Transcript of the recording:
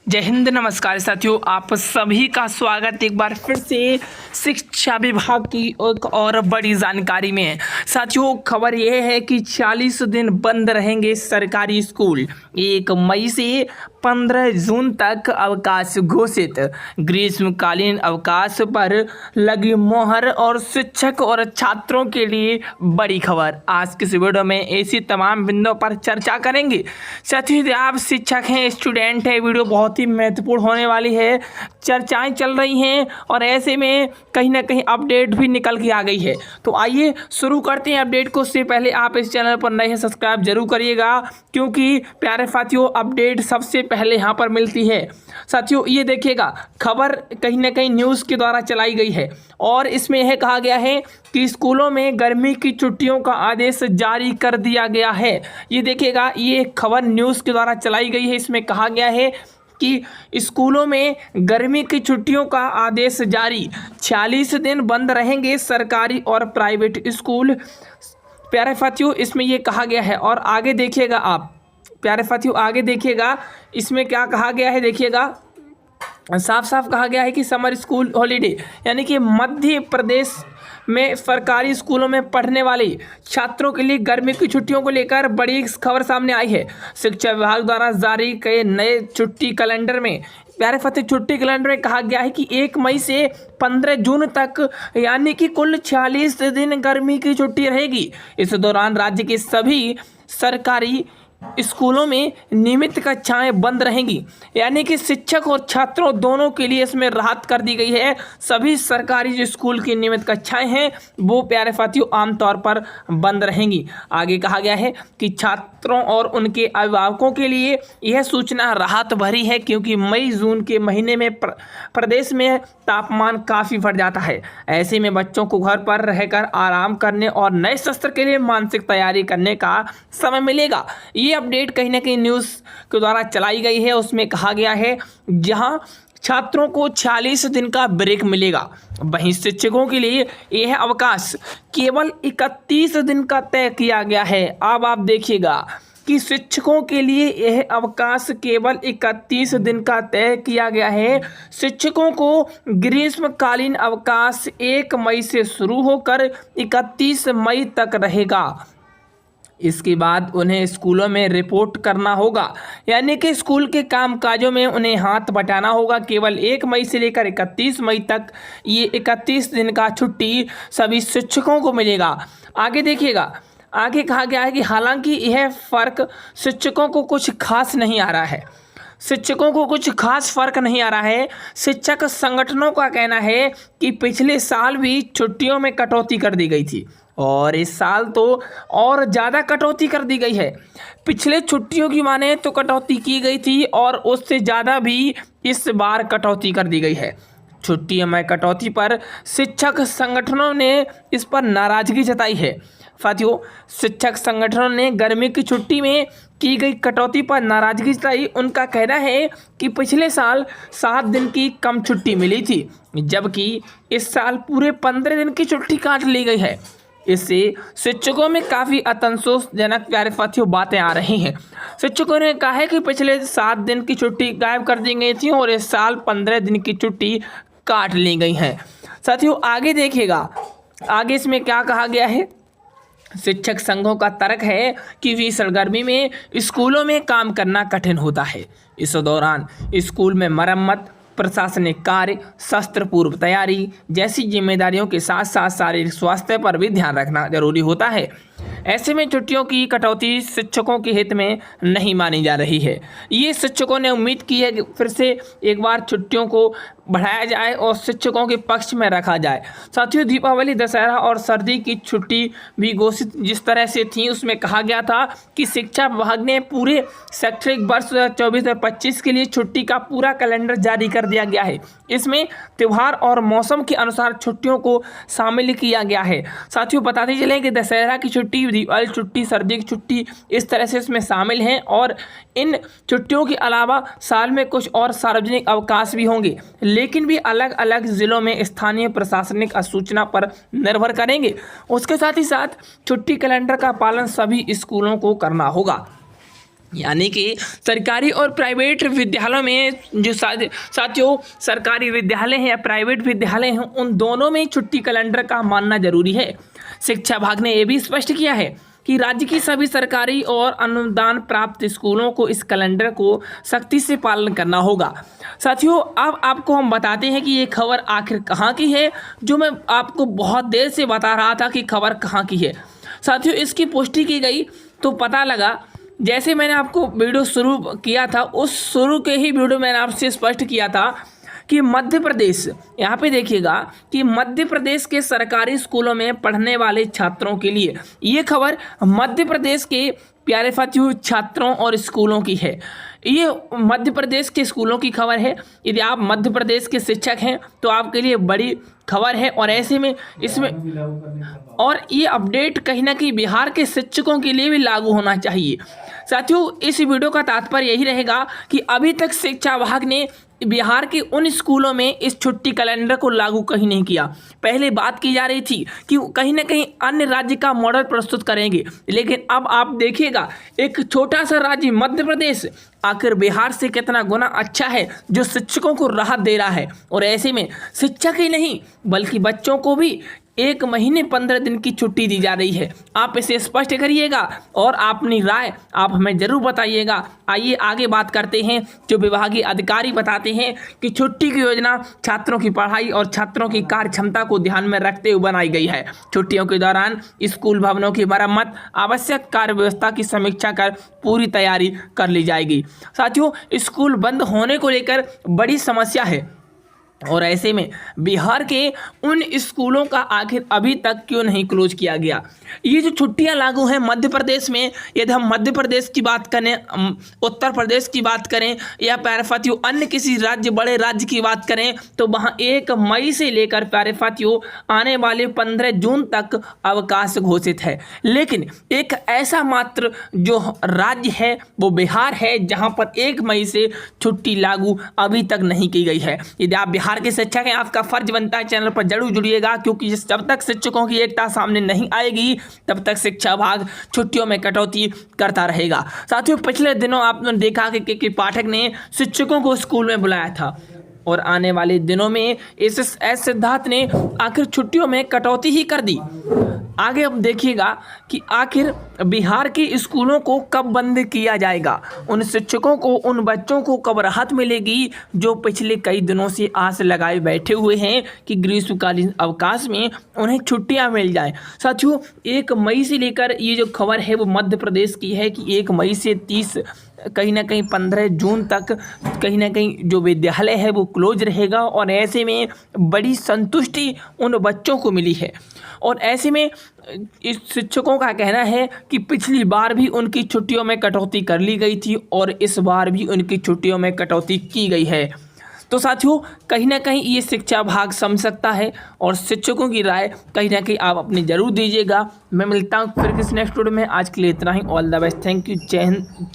जय हिंद, नमस्कार साथियों, आप सभी का स्वागत एक बार फिर से शिक्षा विभाग की एक और बड़ी जानकारी में। साथियों, खबर यह है कि 40 दिन बंद रहेंगे सरकारी स्कूल। 1 मई से 15 जून तक अवकाश घोषित। ग्रीष्मकालीन अवकाश पर लगी मोहर और शिक्षक और छात्रों के लिए बड़ी खबर। आज के इस वीडियो में ऐसी तमाम बिंदुओं पर चर्चा करेंगे। साथियों, यदि आप शिक्षक हैं, स्टूडेंट हैं, वीडियो बहुत ही महत्वपूर्ण होने वाली है। चर्चाएं चल रही हैं और ऐसे में कहीं ना कहीं अपडेट भी निकल के आ गई है। तो आइए शुरू करते हैं अपडेट को। उससे पहले आप इस चैनल पर नए हैं, सब्सक्राइब जरूर करिएगा, क्योंकि प्यारे साथियों अपडेट सबसे पहले यहाँ पर मिलती है। साथियों, ये देखिएगा, खबर कहीं ना कहीं न्यूज़ के द्वारा चलाई गई है और इसमें यह कहा गया है कि स्कूलों में गर्मी की छुट्टियों का आदेश जारी कर दिया गया है। ये देखिएगा, ये खबर न्यूज़ के द्वारा चलाई गई है। इसमें कहा गया है कि स्कूलों में गर्मी की छुट्टियों का आदेश जारी। 46 दिन बंद रहेंगे सरकारी और प्राइवेट स्कूल। प्यारे साथियों, इसमें ये कहा गया है और आगे देखिएगा आप, प्यारे साथियों आगे देखिएगा, इसमें क्या कहा गया है। देखिएगा, साफ साफ कहा गया है कि समर स्कूल हॉलीडे, यानी कि मध्य प्रदेश में सरकारी स्कूलों में पढ़ने वाले छात्रों के लिए गर्मी की छुट्टियों को लेकर बड़ी खबर सामने आई है। शिक्षा विभाग द्वारा जारी किए नए छुट्टी कैलेंडर में, प्यारे फतेह, छुट्टी कैलेंडर में कहा गया है कि 1 मई से 15 जून तक, यानी कि कुल 46 दिन गर्मी की छुट्टी रहेगी। इस दौरान राज्य के सभी सरकारी स्कूलों में नियमित कक्षाएं बंद रहेंगी, यानी कि शिक्षक और छात्रों दोनों के लिए इसमें राहत कर दी गई है। सभी सरकारी जो स्कूल की नियमित कक्षाएं हैं वो प्यारे साथियों आमतौर पर बंद रहेंगी। आगे कहा गया है कि छात्रों और उनके अभिभावकों के लिए यह सूचना राहत भरी है, क्योंकि मई जून के महीने में प्रदेश में तापमान काफ़ी बढ़ जाता है। ऐसे में बच्चों को घर पर रहकर आराम करने और नए सत्र के लिए मानसिक तैयारी करने का समय मिलेगा। ये अपडेट कहीं ना कहीं न्यूज़ के द्वारा चलाई गई है। उसमें कहा गया है जहां छात्रों को 46 दिन का ब्रेक मिलेगा, वहीं शिक्षकों के लिए यह अवकाश केवल 31 दिन का तय किया गया है। अब आप देखिएगा कि शिक्षकों के लिए यह अवकाश केवल 31 दिन का तय किया गया है। शिक्षकों को ग्रीष्मकालीन अवकाश 1 मई से शुरू होकर 31 मई तक रहेगा। इसके बाद उन्हें स्कूलों में रिपोर्ट करना होगा, यानी कि स्कूल के कामकाजों में उन्हें हाथ बटाना होगा। केवल 1 मई से लेकर 31 मई तक ये 31 दिन का छुट्टी सभी शिक्षकों को मिलेगा। आगे देखिएगा, आगे कहा गया है कि हालांकि यह फ़र्क शिक्षकों को कुछ खास नहीं आ रहा है। शिक्षकों को कुछ खास फर्क नहीं आ रहा है। शिक्षक संगठनों का कहना है कि पिछले साल भी छुट्टियों में कटौती कर दी गई थी और इस साल तो और ज़्यादा कटौती कर दी गई है। पिछले छुट्टियों की माने तो कटौती की गई थी और उससे ज़्यादा भी इस बार कटौती कर दी गई है। छुट्टियों में कटौती पर शिक्षक संगठनों ने इस पर नाराज़गी जताई है। साथियों, शिक्षक संगठनों ने गर्मी की छुट्टी में की गई कटौती पर नाराज़गी जताई। उनका कहना है कि पिछले साल 7 दिन की कम छुट्टी मिली थी, जबकि इस साल पूरे 15 दिन की छुट्टी काट ली गई है। इससे शिक्षकों में काफ़ी असंतोषजनक प्यारे साथियों बातें आ रही हैं। शिक्षकों ने कहा है कि पिछले 7 दिन की छुट्टी गायब कर दी गई थी और इस साल 15 दिन की छुट्टी काट ली गई है। साथियों, आगे देखिएगा, आगे इसमें क्या कहा गया है। शिक्षक संघों का तर्क है कि भीषण गर्मी में स्कूलों में काम करना कठिन होता है। इस दौरान स्कूल में मरम्मत, प्रशासनिक कार्य, शस्त्र पूर्व तैयारी जैसी जिम्मेदारियों के साथ साथ शारीरिक स्वास्थ्य पर भी ध्यान रखना जरूरी होता है। ऐसे में छुट्टियों की कटौती शिक्षकों के हित में नहीं मानी जा रही है। ये शिक्षकों ने उम्मीद की है कि फिर से एक बार छुट्टियों को बढ़ाया जाए और शिक्षकों के पक्ष में रखा जाए। साथियों, दीपावली, दशहरा और सर्दी की छुट्टी भी घोषित जिस तरह से थी, उसमें कहा गया था कि शिक्षा विभाग ने पूरे शैक्षणिक वर्ष 2024-25 के लिए छुट्टी का पूरा कैलेंडर जारी कर दिया गया है। इसमें त्यौहार और मौसम के अनुसार छुट्टियों को शामिल किया गया है। साथियों, बताते चलें कि दशहरा की छुट्टी, दिवाली छुट्टी, सर्दी की छुट्टी इस तरह से इसमें शामिल हैं और इन छुट्टियों के अलावा साल में कुछ और सार्वजनिक अवकाश भी होंगे, लेकिन भी अलग अलग ज़िलों में स्थानीय प्रशासनिक सूचना पर निर्भर करेंगे। उसके साथ ही साथ छुट्टी कैलेंडर का पालन सभी स्कूलों को करना होगा। यानी कि सरकारी और प्राइवेट विद्यालयों में जो साथियों सरकारी विद्यालय हैं या प्राइवेट विद्यालय हैं, उन दोनों में छुट्टी कैलेंडर का मानना जरूरी है। शिक्षा विभाग ने यह भी स्पष्ट किया है कि राज्य की सभी सरकारी और अनुदान प्राप्त स्कूलों को इस कैलेंडर को सख्ती से पालन करना होगा। साथियों अब आपको हम बताते हैं कि ये खबर आखिर कहाँ की है, जो मैं आपको बहुत देर से बता रहा था कि खबर कहाँ की है। साथियों इसकी पुष्टि की गई तो पता लगा, जैसे मैंने आपको वीडियो शुरू किया था, उस शुरू के ही वीडियो मैंने आपसे स्पष्ट किया था कि मध्य प्रदेश, यहाँ पे देखिएगा कि मध्य प्रदेश के सरकारी स्कूलों में पढ़ने वाले छात्रों के लिए ये खबर मध्य प्रदेश के प्यारे साथियों छात्रों और स्कूलों की है। ये मध्य प्रदेश के स्कूलों की खबर है। यदि आप मध्य प्रदेश के शिक्षक हैं तो आपके लिए बड़ी खबर है, और ऐसे में इसमें और ये अपडेट कहीं ना कहीं बिहार के शिक्षकों के लिए भी लागू होना चाहिए। साथियों इस वीडियो का तात्पर्य यही रहेगा कि अभी तक शिक्षा विभाग ने बिहार के उन स्कूलों में इस छुट्टी कैलेंडर को लागू कहीं नहीं किया। पहले बात की जा रही थी कि कहीं ना कहीं अन्य राज्य का मॉडल प्रस्तुत करेंगे, लेकिन अब आप देखिएगा एक छोटा सा राज्य मध्य प्रदेश आखिर बिहार से कितना गुना अच्छा है, जो शिक्षकों को राहत दे रहा है। और ऐसे में शिक्षक ही नहीं बल्कि बच्चों को भी 1 महीने 15 दिन की छुट्टी दी जा रही है। आप इसे स्पष्ट करिएगा और अपनी राय आप हमें जरूर बताइएगा। आइए आगे बात करते हैं। जो विभागीय अधिकारी बताते हैं कि छुट्टी की योजना छात्रों की पढ़ाई और छात्रों की कार्य क्षमता को ध्यान में रखते हुए बनाई गई है। छुट्टियों के दौरान स्कूल भवनों की मरम्मत, आवश्यक कार्य व्यवस्था की समीक्षा कर पूरी तैयारी कर ली जाएगी। साथियों स्कूल बंद होने को लेकर बड़ी समस्या है, और ऐसे में बिहार के उन स्कूलों का आखिर अभी तक क्यों नहीं क्लोज किया गया। ये जो छुट्टियां लागू हैं मध्य प्रदेश में, यदि हम मध्य प्रदेश की बात करें, उत्तर प्रदेश की बात करें या प्यारे साथियों अन्य किसी राज्य बड़े राज्य की बात करें, तो वहाँ 1 मई से लेकर प्यारे साथियों आने वाले 15 जून तक अवकाश घोषित है। लेकिन एक ऐसा मात्र जो राज्य है वो बिहार है, जहाँ पर 1 मई से छुट्टी लागू अभी तक नहीं की गई है। यदि आप बिहार के शिक्षक हैं, आपका फर्ज बनता है चैनल पर जरूर जुड़िएगा, क्योंकि जब तक शिक्षकों की एकता सामने नहीं आएगी तब तक शिक्षा विभाग छुट्टियों में कटौती करता रहेगा। साथियों पिछले दिनों आपने देखा कि पाठक ने शिक्षकों को स्कूल में बुलाया था, और आने वाले दिनों में एस सिद्धार्थ ने आखिर छुट्टियों में कटौती ही कर दी। आगे अब देखिएगा कि आखिर बिहार के स्कूलों को कब बंद किया जाएगा, उन शिक्षकों को, उन बच्चों को कब राहत मिलेगी जो पिछले कई दिनों से आस लगाए बैठे हुए हैं कि ग्रीष्मकालीन अवकाश में उन्हें छुट्टियां मिल जाएं। साथियों 1 मई से लेकर ये जो खबर है वो मध्य प्रदेश की है कि 1 मई से 30 कहीं ना कहीं 15 जून तक कहीं ना कहीं जो विद्यालय है वो क्लोज रहेगा, और ऐसे में बड़ी संतुष्टि उन बच्चों को मिली है। और ऐसे में इस शिक्षकों का कहना है कि पिछली बार भी उनकी छुट्टियों में कटौती कर ली गई थी और इस बार भी उनकी छुट्टियों में कटौती की गई है। तो साथियों कहीं ना कहीं ये शिक्षा विभाग समझ सकता है, और शिक्षकों की राय कहीं ना कहीं आप अपनी जरूर दीजिएगा। मैं मिलता हूँ फिर किसी नेक्स्ट वीडियो में। आज के लिए इतना ही। All the best. Thank you. जय हिंद।